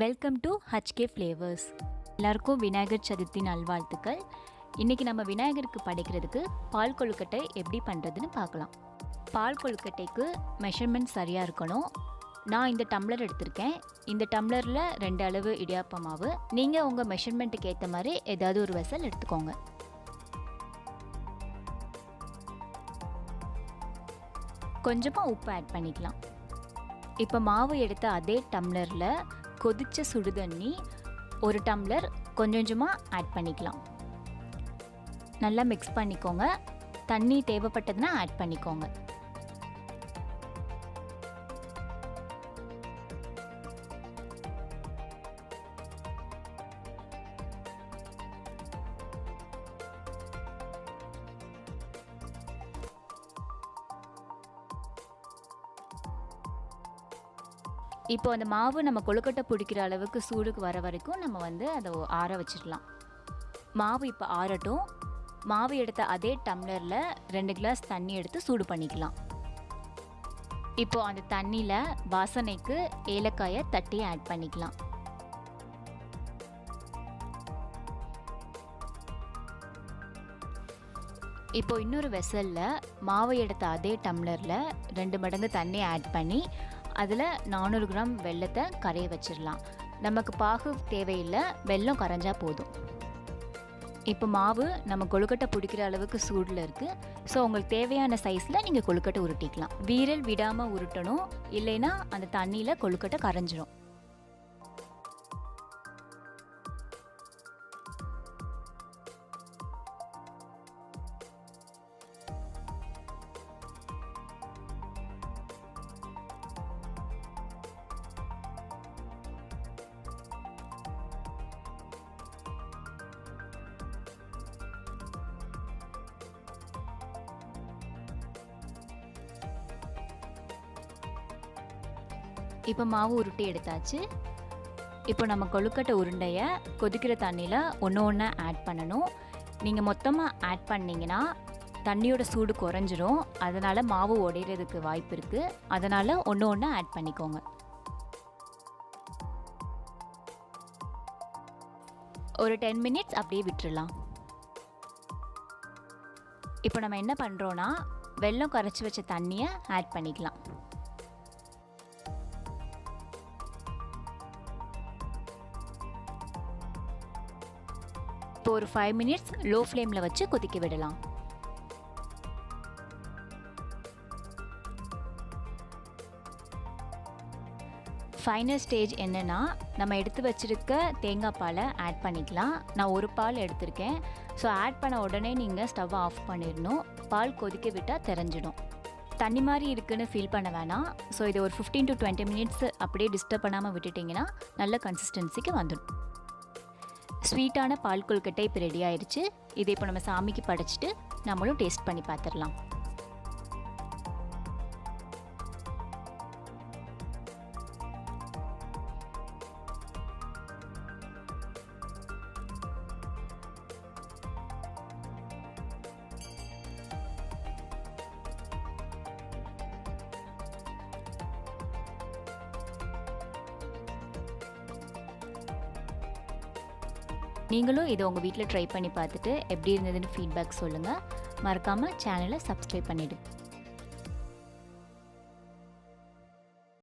Welcome to hkflavours. எல்லாருக்கும் விநாயகர் சதுர்த்தி நல்வாழ்த்துக்கள். இன்றைக்கி நம்ம விநாயகருக்கு படைக்கிறதுக்கு பால் கொழுக்கட்டை எப்படி பண்ணுறதுன்னு பார்க்கலாம். பால் கொழுக்கட்டைக்கு மெஷர்மெண்ட் சரியாக இருக்கணும். நான் இந்த டம்ளர் எடுத்திருக்கேன். இந்த டம்ளரில் 2 அளவு இடியாப்ப மாவு. நீங்கள் உங்கள் மெஷர்மெண்ட்டுக்கு ஏற்ற மாதிரி ஏதாவது ஒரு வெசல் எடுத்துக்கோங்க. கொஞ்சமாக உப்பு ஆட் பண்ணிக்கலாம். இப்போ மாவு எடுத்த அதே டம்ளரில் கொதிச்ச சுடுதண்ணி 1 டம்ளர் கொஞ்சமாக ஆட் பண்ணிக்கலாம். நல்லா மிக்ஸ் பண்ணிக்கோங்க. தண்ணி தேவைப்பட்டதுன்னா ஆட் பண்ணிக்கோங்க. இப்போ அந்த மாவு நம்ம கொழுக்கட்டை பிடிக்கிற அளவுக்கு சூடுக்கு வர வரைக்கும் நம்ம அதை ஆற வச்சிடலாம். மாவு இப்போ ஆறட்டும். மாவு எடுத்த அதே டம்ளரில் 2 கிளாஸ் தண்ணி எடுத்து சூடு பண்ணிக்கலாம். இப்போ அந்த தண்ணியில் வாசனைக்கு ஏலக்காயை தட்டி ஆட் பண்ணிக்கலாம். இப்போ இன்னொரு வெசலில் மாவு எடுத்த அதே டம்ளரில் 2 மடங்கு தண்ணி ஆட் பண்ணி அதில் 400 கிராம் வெல்லத்தை கரைய வச்சிடலாம். நமக்கு பாகு தேவையில்லை, வெல்லம் கரைஞ்சா போதும். இப்போ மாவு நம்ம கொழுக்கட்டை பிடிக்கிற அளவுக்கு சூடில் இருக்குது. ஸோ உங்களுக்கு தேவையான சைஸில் நீங்கள் கொழுக்கட்டை உருட்டிக்கலாம். வீரல் விடாமல் உருட்டணும், இல்லைன்னா அந்த தண்ணியில் கொழுக்கட்டை கரைஞ்சிரும். இப்போ மாவு உருட்டி எடுத்தாச்சு. இப்போ நம்ம கொழுக்கட்டை உருண்டையை கொதிக்கிற தண்ணியில் ஒன்று ஆட் பண்ணணும். நீங்கள் மொத்தமாக ஆட் பண்ணிங்கன்னா தண்ணியோட சூடு குறைஞ்சிரும். அதனால் மாவு உடையிறதுக்கு வாய்ப்பு இருக்குது. அதனால் ஒன்று ஆட் பண்ணிக்கோங்க. ஒரு 10 மினிட்ஸ் அப்படியே விட்டுடலாம். இப்போ நம்ம என்ன பண்ணுறோன்னா வெல்லம் கரைச்சி வச்ச தண்ணியை ஆட் பண்ணிக்கலாம். இப்போ ஒரு 5 மினிட்ஸ் லோ ஃப்ளேமில் வச்சு கொதிக்க விடலாம். ஃபைனல் ஸ்டேஜ் என்னென்னா, நம்ம எடுத்து வச்சுருக்க தேங்காய் பாலை ஆட் பண்ணிக்கலாம். நான் 1 பால் எடுத்திருக்கேன். ஸோ ஆட் பண்ண உடனே நீங்கள் ஸ்டவ்வை ஆஃப் பண்ணிடணும். பால் கொதிக்க விட்டால் தெரிஞ்சிடும். தண்ணி மாதிரி இருக்குன்னு ஃபீல் பண்ண வேணாம். ஸோ இதை ஒரு 15 to 20 மினிட்ஸ் அப்படியே டிஸ்டர்ப் பண்ணாமல் விட்டுட்டிங்கன்னா நல்ல கன்சிஸ்டன்சிக்கு வந்துடும். ஸ்வீட்டான பால் கொழுக்கட்டை இப்போ ரெடி ஆயிடுச்சு. இதை இப்போ நம்ம சாமிக்கு படைச்சிட்டு நம்மளும் டேஸ்ட் பண்ணி பார்த்துடலாம். நீங்களும் இதை உங்கள் வீட்டில் ட்ரை பண்ணி பார்த்துட்டு எப்படி இருந்ததுன்னு ஃபீட்பேக் சொல்லுங்கள். மறக்காமல் சேனலை சப்ஸ்கிரைப் பண்ணிவிடுங்க.